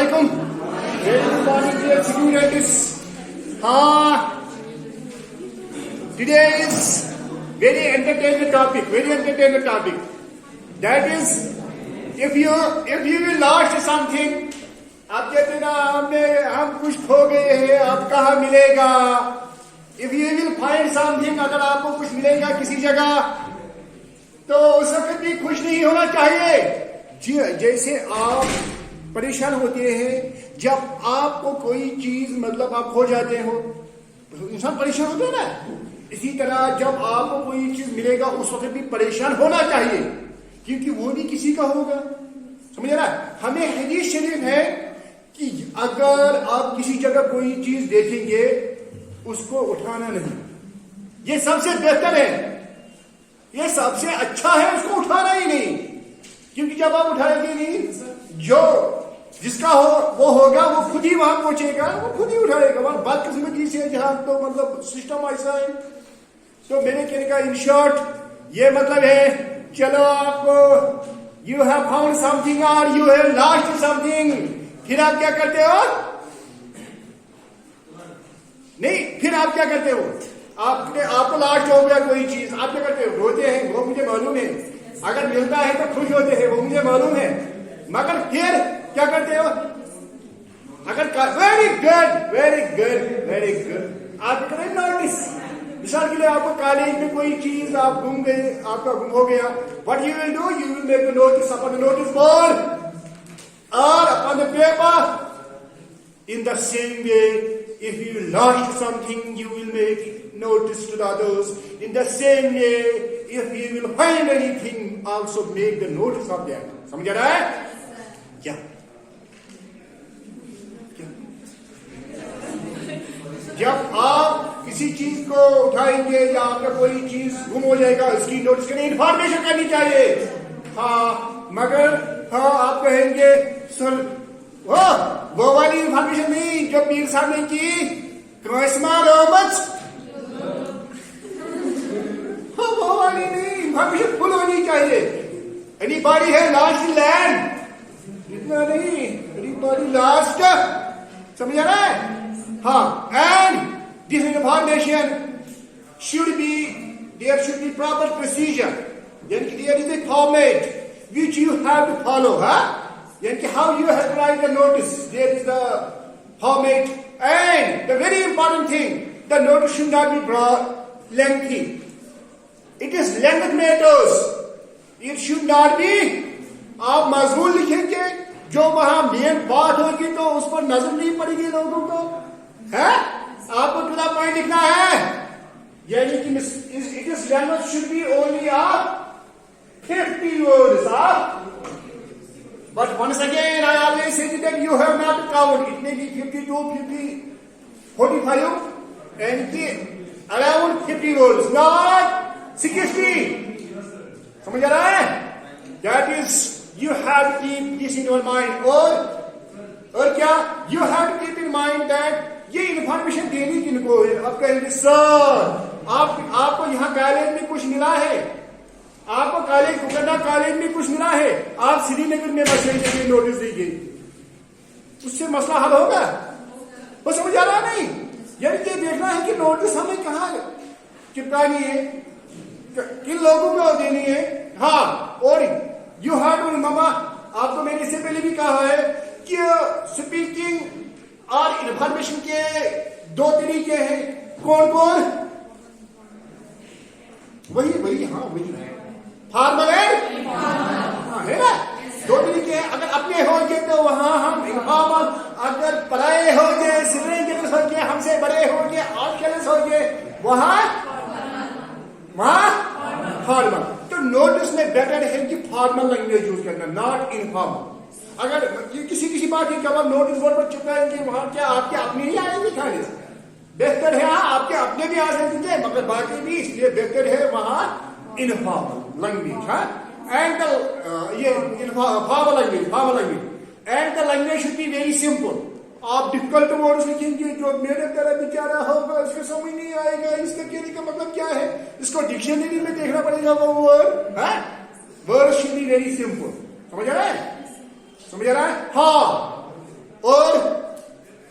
alaikum. Very good morning, dear students. Today is very entertaining topic. That is, if you will lost something, آپ کہتے ہیں نا ہم کچھ کھو گئے ہیں, آپ کہاں ملے گا. If you will find something, اگر آپ کو کچھ ملے گا کسی جگہ تو اس وقت بھی خوش نہیں ہونا چاہیے. جیسے آپ پریشان ہوتے ہیں جب آپ کو کوئی چیز مطلب آپ کھو جاتے ہو, انسان پریشان ہوتا ہے نا, اسی طرح جب آپ کو کوئی چیز ملے گا اس وقت بھی پریشان ہونا چاہیے, کیونکہ وہ بھی کسی کا ہوگا. سمجھے نا. ہمیں حدیث شریف ہے کہ اگر آپ کسی جگہ کوئی چیز دیکھیں گے اس کو اٹھانا نہیں. یہ سب سے بہتر ہے, یہ سب سے اچھا ہے, اس کو اٹھانا ہی نہیں. کیونکہ جب آپ اٹھائیں گے نہیں, جو جس کا ہو وہ ہوگا, وہ خود ہی وہاں پہنچے گا, وہ خود ہی اٹھائے گا. اور بدقسمتی سے جہاں تو مطلب سسٹم ایسا ہے. تو میرے کہنے کا ان شارٹ یہ مطلب ہے, چلو آپ کو you have found something اور you have last something, پھر آپ کیا کرتے ہو؟ نہیں, پھر آپ کیا کرتے ہو؟ آپ کو لاسٹ ہو گیا کوئی چیز, آپ کیا کرتے ہو؟ روتے ہیں, وہ مجھے معلوم ہے. اگر ملتا ہے تو خوش ہوتے ہیں, وہ مجھے معلوم ہے. مگر پھر کیا کرتے ہو؟ اگر ویری گڈ آپ کریں نوٹس. مثال کے لیے آپ کو کالج میں کوئی چیز آپ گم گئے, آپ کا گم ہو گیا. What you will do, you will make a notice upon the notice board or upon the paper. In the same way, if you lost something, you will make notice to the others. In the same way, if you will find anything, also make the notice of that. سمجھ رہا ہے کیا؟ جب آپ کسی چیز کو اٹھائیں گے یا آپ کا کوئی چیز گم ہو جائے گا, اس کی نوٹس کرنی, انفارمیشن کرنی چاہیے. مگر آپ کہیں گے سر وہ والی انفارمیشن نہیں جو پیر صاحب نے کی, وہ والی نہیں, انفارمیشن فل ہونی چاہیے. اینی باڈی ہے لاسٹ لینڈ, اتنا نہیں, اینی باڈی لاسٹ. سمجھ رہا ہے؟ And this information should be, there should be proper procedure. یعنی there is a format which you have to follow. یعنی how you have to write the notice, there is the format. And the very important thing, the notice should not be broad, lengthy. It is length matters. It should not be, آپ مضمون لکھیں گے جو وہاں مین بات ہوگی تو اس پر نظر نہیں پڑے گی لوگوں کو. آپ کو پورا پوائنٹ لکھنا ہے. یعنی کہ it is length should be only 50 words. But once again, I always say that you have not counted. It may be 52, 50, 45, and around 50 words, not 60. سمجھ رہا ہے؟ That is, you have to keep this in your mind. اور کیا? You have to keep in mind that یہ information دینی کن کو ہے. آپ کہیں گے سر آپ کو یہاں کالج میں کچھ ملا ہے, آپ کو کالج میں کچھ ملا ہے, آپ سری نگر میں بس یہ نوٹس دی گئی, اس سے مسئلہ حل ہوگا؟ وہ سمجھ آ رہا نہیں. یعنی کہ دیکھنا ہے کہ نوٹس ہمیں کہاں چپکانی ہے, کن لوگوں کو دینی ہے. اور یو ہیو ٹو ریممبر, آپ کو میں نے اس سے پہلے بھی کہا ہے کہ اسپیکنگ اور انفارمیشن کے 2 طریقے ہیں. کون؟ وہی فارمل ہے نا. 2 طریقے ہیں. اگر اپنے ہو گے تو وہاں ہم انفارمل, اگر پرائے ہو گے, سٹرینجرز ہو گے, ہم سے بڑے ہو گے, آؤٹکلس ہو گے, وہاں فارمل. تو نوٹس میں بیٹر ہے کہ فارمل لینگویج یوز کرنا, ناٹ انفارمل. اگر کسی بات کی جب آپ نوٹس بورڈ پر چپکائیں گے, وہاں کیا آپ کے اپنے ہی آئیں گے کھانے سے؟ بہتر ہے آپ کے اپنے بھی آ سکیں گے, مگر باقی بھی, اس لیے بہتر ہے وہاں انفارمل لینگویج. اینڈ یہ formal language and the language should be very simple. آپ ڈفیکلٹ ورڈز لکھیں گے جو میرے طرح بیچارہ ہوگا, اس کو سمجھ نہیں آئے گا اس کا کہنے کا مطلب کیا ہے, اس کو ڈکشنری میں دیکھنا پڑے گا. وہ word should be very simple. سمجھ رہا ہے؟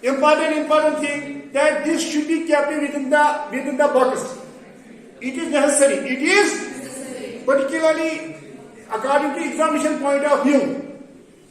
important thing that this should be kept within the box. It is necessary. It is particularly according to examination point of view.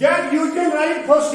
that you can write first.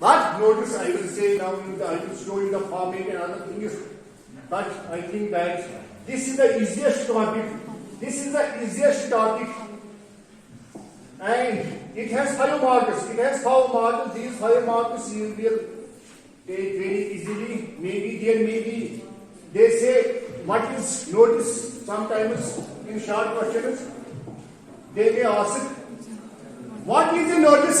what notice I will say now. I will show you the format and other things, but I think that this is the easiest topic. This is the easiest topic, and it has 5 marks. It has 5 marks. These 5 marks you will take very easily. Maybe there may be, they say what is notice. Sometimes in short questions they may ask What is the notice?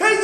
hey,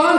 1,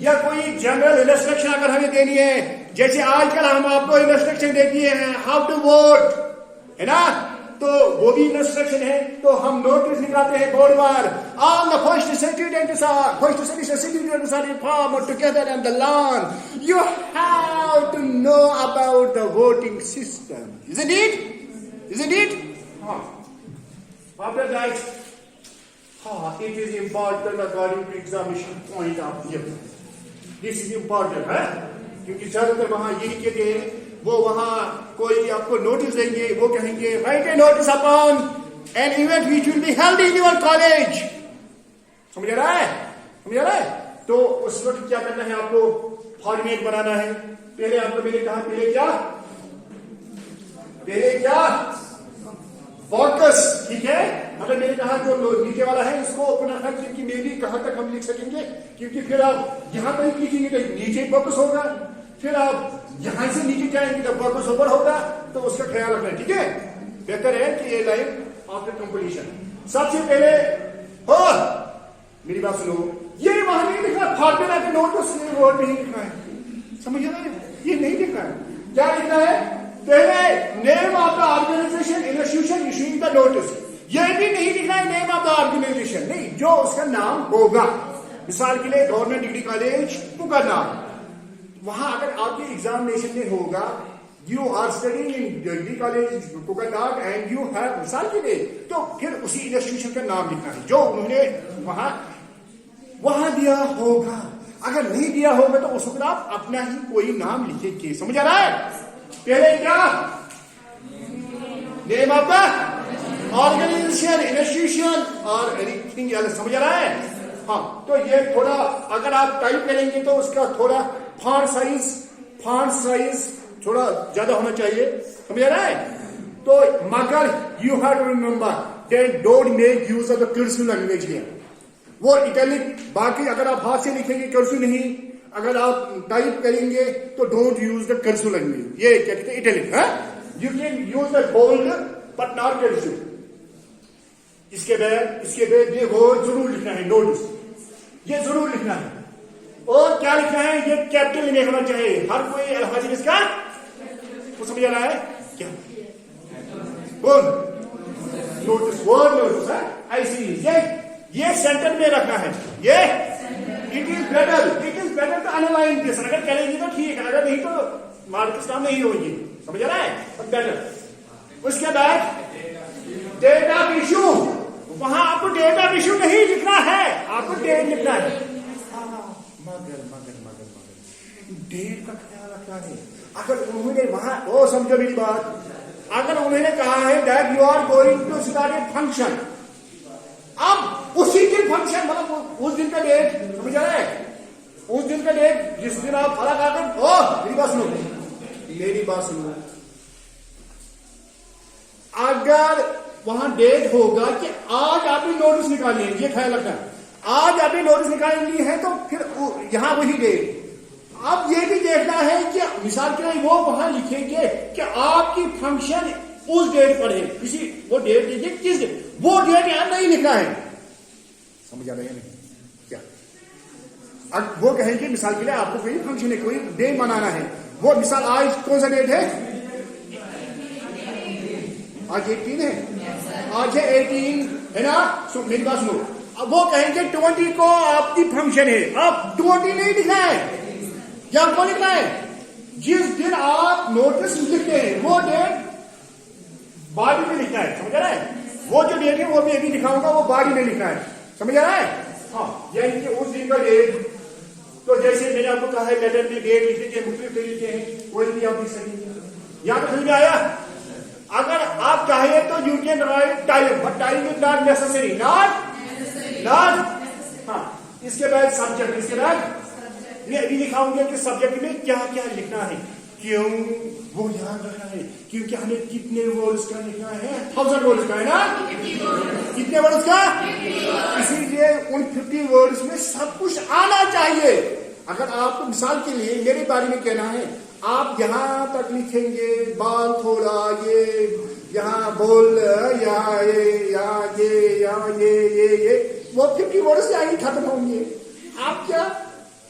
یا کوئی general instruction اگر ہمیں دینی ہے، جیسے آج کل ہم آپ کو انسٹرکشن دے دیے ہیں ہاؤ ٹو ووٹ، ہے نا، تو وہ بھی انسٹرکشن ہے، تو ہم نوٹس نکالتے ہیں board per. All the first citizens are informed together on the lawn. You have to know about the voting system. Isn't it? Isn't it? After that, it is important according to examination point of view. This is important, ہے کیونکہ زیادہ تر وہاں یہی کہتے ہیں، وہ وہاں کوئی آپ کو نوٹس دیں گے، وہ کہیں گے write a notice upon an event which will be held in your college. سمجھ رہا ہے؟ سمجھ رہا ہے؟ تو اس وقت کیا کرنا ہے، آپ کو فارمیٹ بنانا ہے. پہلے آپ کو میں نے کہا پہلے کیا فوکس، ٹھیک ہے. اگر میں نے کہا جو نیچے والا ہے اس کو اپنا خرچ کی میں بھی کہاں تک ہم لکھ سکیں گے، کیونکہ پھر آپ یہاں تک لکھیں گے تو نیچے فوکس ہوگا، پھر آپ یہاں سے نیچے جائیں گے تو فوکس اوپر ہوگا، تو اس کا خیال رکھنا ہے. ٹھیک ہے، بہتر ہے کہ یہ لائن آفٹر کمپلیشن. سب سے پہلے میری بات سنو، یہ وہاں نہیں لکھنا فارمولا کے نوٹس ورڈ نہیں لکھنا ہے، سمجھ رہے ہیں؟ یہ نہیں لکھنا ہے. کیا لکھنا ہے؟ پہلے name of the organisation institution issuing the notice. یہ بھی نہیں لکھنا ہے نیم آف دا آرگنائزیشن، نہیں، جو اس کا نام ہوگا. مثال کے لیے گورنمنٹ ڈگری کالج پکا نام، وہاں اگر آپ کے ایگزامینیشن میں ہوگا you are studying in degree college پکا نام اینڈ یو ہیو، مثال کے لیے، تو پھر اسی انسٹیٹیوشن کا نام لکھنا ہے جو انہوں نے وہاں دیا ہوگا. اگر نہیں دیا ہوگا تو اس وقت آپ اپنا ہی کوئی نام لکھیں گے. سمجھ آ رہا ہے؟ پہلے کیا name of the organisation institution اور اینی تھنگ ایلس. سمجھ آ رہا ہے؟ ہاں، تو یہ تھوڑا اگر آپ ٹائپ کریں گے تو اس کا تھوڑا فونٹ سائز تھوڑا زیادہ ہونا چاہیے. سمجھ آ رہا ہے؟ تو مگر you have to remember that don't make use of the cursive language here. وہ اٹیلک، باقی اگر آپ ہاتھ سے لکھیں گے کرسیو نہیں، اگر آپ ٹائپ کریں گے تو don't use the cursive language. یہ کیا کہتے ہیں؟ Italic. You can use the bold but not cursive. اس کے بعد یہ وہ ضرور لکھنا ہے نوٹس، یہ ضرور لکھنا ہے. اور کیا لکھنا ہے؟ یہ کیپٹل میں ہونا چاہیے ہر کوئی الفاظ اس کا. وہ سمجھ آ رہا ہے کیا؟ نوٹس ورڈ نوٹس ہے ایسی. یہ سینٹر میں رکھنا ہے. یہ it is better to inline this. اگر کریں گے تو ٹھیک ہے، اگر نہیں تو مارکس کام نہیں ہوگی. سمجھ آ رہا ہے؟ بیٹر. اس کے بعد ڈیٹ آف ایشو، وہاں آپ کو ڈیٹ آف ایشو نہیں لکھنا ہے، آپ کو ڈیٹ لکھنا ہے. مگر ڈیٹ کا خیال رکھنا ہے. اگر انہوں نے وہاں وہ سمجھو میری بات، اگر انہوں نے کہا ہے that you are going to start a function, اب اسی دن فنکشن، مطلب اس دن کا ڈیٹ، سمجھ آ رہا ہے؟ اس دن کا ڈیٹ جس دن آپ فرق آ کر میری بات سنو، اگر وہاں ڈیٹ ہوگا کہ آج آپ نے نوٹس نکالیں، یہ خیال رکھنا ہے، آج آپ نے نوٹس نکالیں ہے تو پھر یہاں وہی ڈیٹ. اب یہ بھی دیکھنا ہے کہ مثال کے لیے وہ وہاں لکھیں گے کہ آپ کی فنکشن اس ڈیٹ پر ہے، کسی وہ ڈیٹ دیکھیے کس ڈیٹ، وہ ڈیٹ یہاں نہیں لکھنا ہے. سمجھ آ رہا ہے نہیں کیا؟ اب وہ کہیں گے مثال کے لیے آپ کو کوئی فنکشن ہے، کوئی ڈے منانا ہے، وہ مثال آج کون سا ڈیٹ ہے؟ آج 18 ہے، آج ہے 18 ہے نا. میری بات سنو، اب وہ کہیں گے 20 کو آپ کی فنکشن ہے، اب 20 نہیں لکھنا ہے، کیا کو لکھنا ہے؟ جس دن آپ نوٹس لکھتے ہیں وہ ڈیٹ باڈی میں لکھنا ہے. سمجھ رہا ہے؟ وہ جو ڈیٹ ہے وہ بھی ابھی دکھاؤں گا، وہ باڈی میں لکھنا ہے. سمجھ رہا ہے؟ ہاں، یعنی کہ اس دن کا ڈیٹ. تو جیسے میں نے آپ کو کہا ہے لیٹر میں ڈیٹ لکھنے کے مختلف طریقے ہیں، کوئی بھی آپ لکھ سکیں گے. یہاں پہ سمجھ میں آیا؟ اگر آپ چاہیں تو you can write time, but time is not necessary. Not. ہاں، اس کے بعد سبجیکٹ. اس کے بعد میں ابھی دکھاؤں گا کہ سبجیکٹ میں کیا کیا لکھنا ہے. کیوں وہ یاد رکھنا ہے؟ کیونکہ ہمیں کتنے ورڈز کا لکھنا ہے؟ 1000 ورڈز کا ہے نا. کتنے ورڈز کا؟ اسی لیے ان 50 ورڈز میں سب کچھ آنا چاہیے. اگر آپ کو مثال کے لیے میرے بارے میں کہنا ہے، آپ یہاں تک لکھیں گے بال تھوڑا، یہ یہاں بول، یہاں یہ وہ 50 ورڈز یہاں ہی ختم ہوں گے. آپ کیا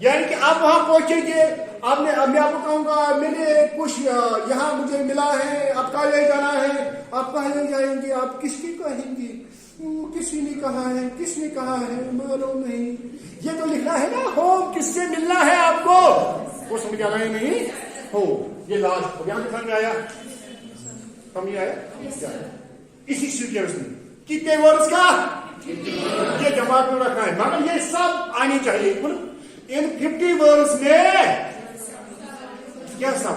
یعنی کہ آپ وہاں پہنچیں گے، میں آپ کو کہوں گا میں نے کچھ یہاں مجھے ملا ہے، آپ کا لے جانا ہے، آپ کہاں لے جائیں گے، آپ کس کی کہیں گے، کسی نے کہا ہے، کس نے کہا ہے معلوم نہیں، یہ تو لکھنا ہے نا ہوم کس سے ملنا ہے آپ کو، وہ سمجھ آ رہا ہے نہیں ہو، یہ لاسٹ یہاں پہ سمجھ آیا، سمجھ آیا، اسی سیکوینس میں کتنے ورڈز کا یہ جمع کر رکھا ہے، مگر یہ سب آنی چاہیے ان 50 ورڈز میں، کیا سب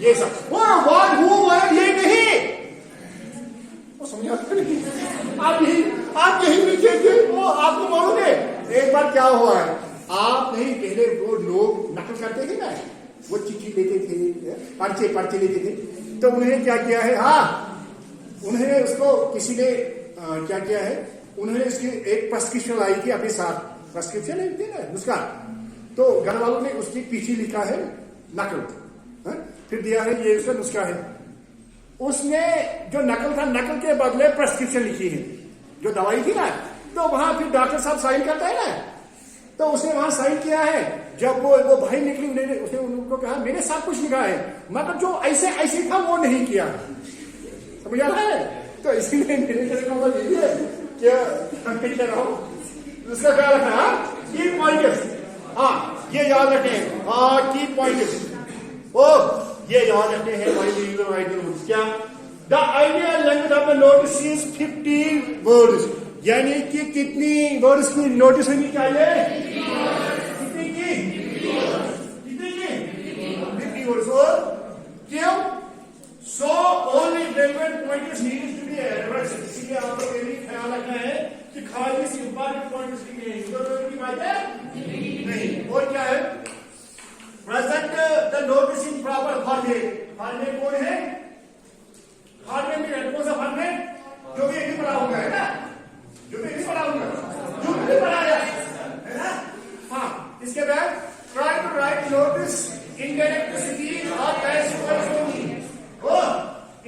یہ سب واٹ ہو یہ نہیں، وہ سمجھا نہیں، آپ یہی لکھیں گے، وہ آپ کو معلوم ہے ایک بار کیا ہوا ہے، آپ نہیں پہلے وہ لوگ نقل کرتے تھے نا، وہ چٹھی لیتے تھے، پرچے لیتے تھے، تو انہیں کیا کیا ہے، ہاں انہیں اس کو کسی نے کیا کیا ہے، انہوں نے اس کی ایک پرسکرپشن لائی تھی اپنے ساتھ، پرسکرپشن ہے نا نسخہ، تو گھر والوں نے اس کی پیچھے لکھا ہے نقل، پھر دیا ہے یہ اس کا نسخہ ہے، اس نے جو نقل تھا نقل کے بدلے پرسکرپشن لکھی ہے، جو دوائی تھی نا، تو وہاں پھر ڈاکٹر صاحب سائن کرتا ہے نا، تو اس نے وہاں سائن کیا ہے، جب وہ بھائی نکلی اس نے ان کو کہا میں نے سب کچھ لکھا ہے، مگر جو ایسے تھا وہ نہیں کیا، سمجھ آ رہا ہے، تو اسی لیے میرے یہ ہے کہ اس کا خیال رکھنا، کی پوائنٹس، ہاں یہ یاد رکھیں، ہاں کی پوائنٹس، یہ یاد رکھتے ہیں کیا، the ideal language of the notice is 50 words, یعنی کہ کتنی ورڈز کی نوٹس ہونی چاہیے، کتنی کی 50 ورڈز، اور کیوں، so only relevant points needs to be addressed, اسی لیے آپ کو یہ بھی خیال رکھنا ہے کہ خالی سی امپورٹنٹ پوائنٹس لکھنے ہیں، ضرورت کی بات ہے نہیں، اور کیا ہے، present the notice in proper format، format کون ہے، format میں کون سا format، جو بھی ابھی پڑھا ہوگا ہے نا، جو بھی ابھی پڑھا ہوگا، جو بھی پڑھا ہے نا، ہاں اس کے بعد try to write notice indirect speech or passive voice only،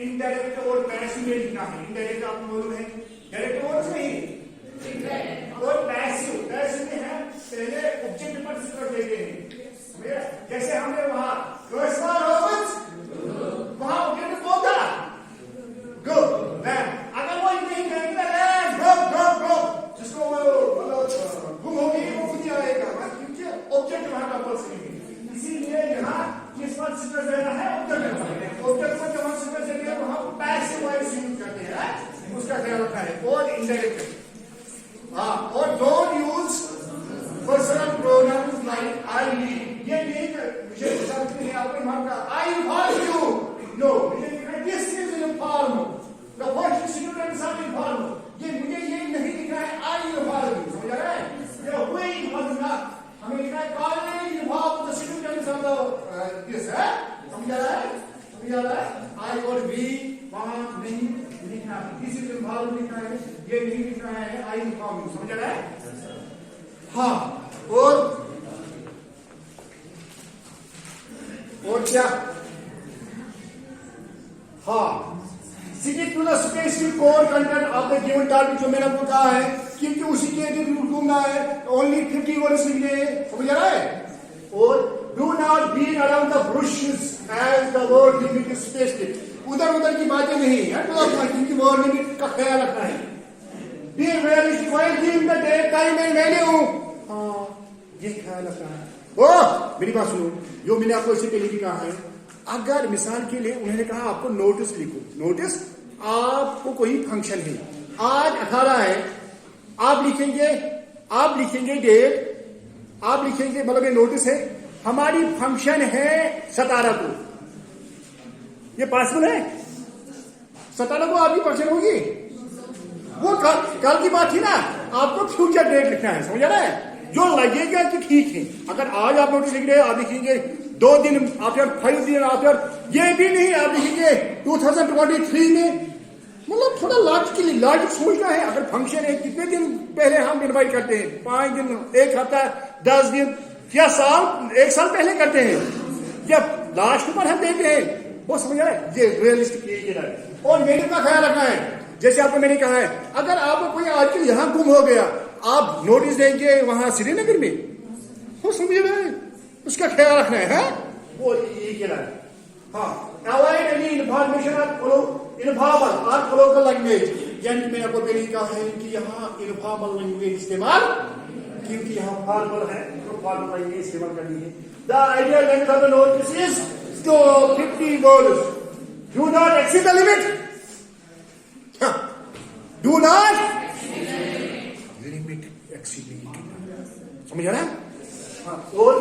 indirect اور passive میں لکھنا ہے، indirect آپ کو معلوم ہے، direct words نہیں، اور passive میں ہے پہلے object پر سٹر دیتے ہیں، جیسے ہم نے وہاں وہاں آبجیکٹ کون تھا، گو، اگر وہ نہیں کہیں گے گو جس کو گم ہو گئی وہ خود ہی آئے گا، کیونکہ آبجیکٹ وہاں کا پرس نہیں ہے، اسی لیے یہاں کس پر سٹر دینا ہے، آبجیکٹ پر جب ہم سٹر دیں گے تو ہم پیسو وائس یوز کرتے ہیں، اس کا خیال رکھنا ہے، اور انڈائریکٹ، ہاں اور don't use personal pronouns like I need، یہ نہیں کہ مجھے سمجھتے ہیں آپ نے مانگا I inform you، no، مجھے لکھنا ہے this is informal، the first students are informal، یہ مجھے یہ نہیں لکھنا ہے I inform you، سمجھ رہا ہے، یہ ہوئی informal، ہمیں لکھنا ہے college inform the students of the this ہے، سمجھ رہا ہے، I اور we وہاں نہیں لکھنا ہے، this is informal لکھنا ہے، یہ نہیں لکھنا ہے I inform you، سمجھ رہا ہے، ہاں اور کیا، ہاں stick to the specific core content of the given topic, جو میں نے آپ کو کہا ہے کیونکہ اسی کے ڈھونڈنا ہے، اونلی 50 ورڈز لکھنے ہیں، سمجھ رہا ہے، اور do not be around the bushes as the word limit is specific, ادھر کی باتیں نہیں ہے، کیونکہ ورڈ لمٹ کا خیال رکھنا ہے، be realistic while giving the date time and value, ہاں یہ خیال رکھنا ہے، میری بات سنو، جو میں نے آپ کو اس سے پہلے بھی کہا ہے، اگر مثال کے لیے انہوں نے کہا آپ کو نوٹس لکھو، نوٹس آپ کو کوئی فنکشن ہے، آج 18 ہے، آپ لکھیں گے ڈیٹ، آپ لکھیں گے مطلب یہ نوٹس ہے، ہماری فنکشن ہے 17 کو، یہ پاسبل ہے، 17 کو آپ کی فنکشن ہوگی، وہ کل کی بات تھی نا، آپ کو فیوچر ڈیٹ لکھنا ہے، سمجھ رہا ہے، جو لگے گا کہ ٹھیک ہے، اگر آج آپ نوٹس لکھ رہے ہیں، آپ لکھیں گے 2 دن آفٹر 5 دن آفٹر، یہ بھی نہیں آپ لکھیں گے 2023 میں، مطلب تھوڑا لاجک سوچنا ہے، اگر فنکشن ہے کتنے دن پہلے ہم انوائٹ کرتے ہیں، 5 دن، 1 ہفتہ، 10 دن، یا سال، 1 سال پہلے کرتے ہیں، جب لاسٹ پر ہم دیتے ہیں، وہ سمجھ رہے ہیں، یہ ریئلسٹک ہے، اور میرے کا خیال رکھنا ہے، جیسے آپ کو میں نے کہا ہے، اگر آپ کو کوئی آج کل یہاں گم ہو گیا، آپ نوٹس دیں گے وہاں سری نگر میں، وہ سمجھ رہے ہیں اس کا خیال رکھنا ہے ہاں وہ یہ کہنا ہے ہاں avoid any information or informal or colloquial language یعنی میں آپ کو پہلے کہا ہے کہ یہاں informal language استعمال کیونکہ یہاں فارمل ہے تو فارمل لینگویج استعمال کرنی ہے the ideal length of the notice is to 50 words do not exceed the limit do not limit exceed سمجھ رہے ہیں اور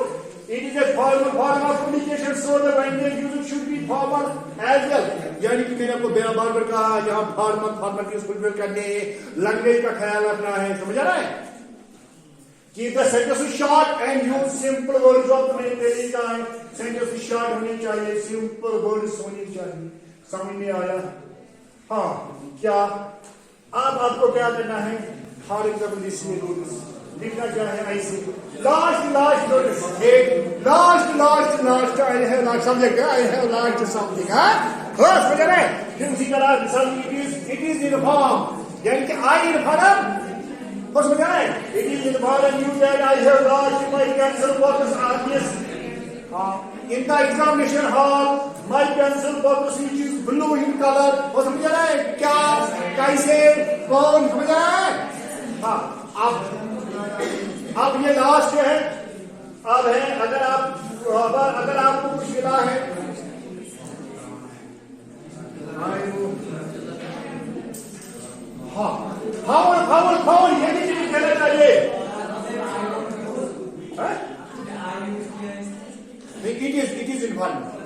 it is a formal form of communication so the language used should be formal as well یعنی کہ میں نے آپ کو بار بار کہا یہاں فارملٹیز فلفل کرنے لینگویج کا خیال رکھنا ہے سمجھ رہا ہے Keep the sentence short and use simple words of the main time. Sentence short ہونی چاہیے, simple words ہونی چاہیے. سمجھ میں آیا؟ ہاں کیا اب آپ کو کیا کرنا ہے؟ فار ایگزامپل دس میں نوٹس لکھنا کیا ہے ایسے last notes last I have last subject I have last something ہاں خلاص ہو جائے پھر اسی طرح اٹ از انفارم یعنی کہ آئی انفارم بس سمجھ رہے ہیں it is important you that I have lost my pencil box on this in the examination hall my pencil box which is blue in color بس سمجھ رہے ہیں کیا کیسے کون سمجھ رہے ہیں ہاں اب یہ لاسٹ ہے اب ہے اگر آپ کو کچھ ملا ہے فاؤل یہ بھی چیز کہنا چاہیے it is involved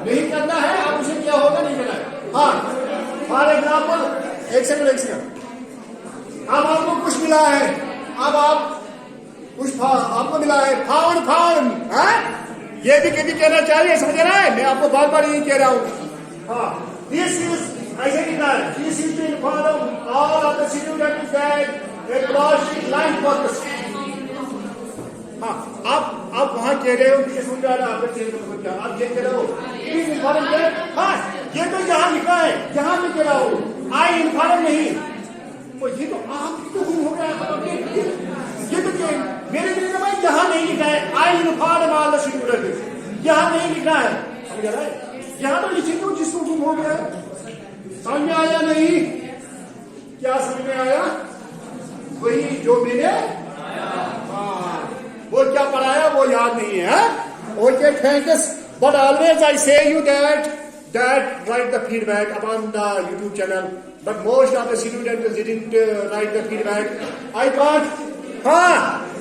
نہیں کرنا ہے آپ اسے کیا ہوگا نہیں کرنا ہے ہاں فار ایگزامپل ایک سیکنڈ اب آپ کو کچھ ملا ہے اب آپ کو ملا ہے فاؤن یہ بھی کبھی کہنا چاہیے سمجھ رہا ہے میں آپ کو بار بار یہی کہہ رہا ہوں ہاں دس از ایسے لکھنا ہے this is to inform all of the students that a class is life purpose ہاں آپ وہاں کہہ رہے ہو یہ سمجھ رہا ہے آپ یہ کہہ رہے ہو ہاں یہ تو یہاں لکھا ہے یہاں میں کہہ رہا ہوں آئی انفارم نہیں یہ تو آپ تو گم ہو گیا یہ تو میرے دل میں یہاں نہیں لکھا ہے آئی انفارم آل دا اسٹوڈنٹس یہاں نہیں لکھنا ہے سمجھ رہا ہے یہاں تو لکھی تو جس کو گم ہو گیا سمجھ میں آیا نہیں کیا سمجھ میں آیا وہی جو میں نے وہ کیا پڑھایا وہ یاد نہیں ہے okay thanks but always I say you that write the feedback upon the YouTube channel but most of the students didn't write the feedback I can't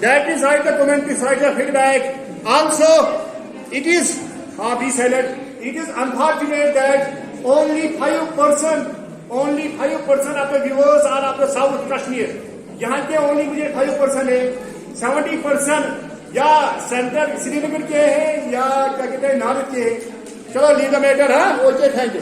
that is write the comment is write the feedback also it is be silent it is unfortunate that only 5% of the viewers are of the South Kashmir یہاں کے only مجھے 5% ہے 70% یا centre سری نگر کے ہیں یا کیا کہتے ہیں نارتھ کے ہیں چلو لیو دا میٹر ہاں اوکے تھینک یو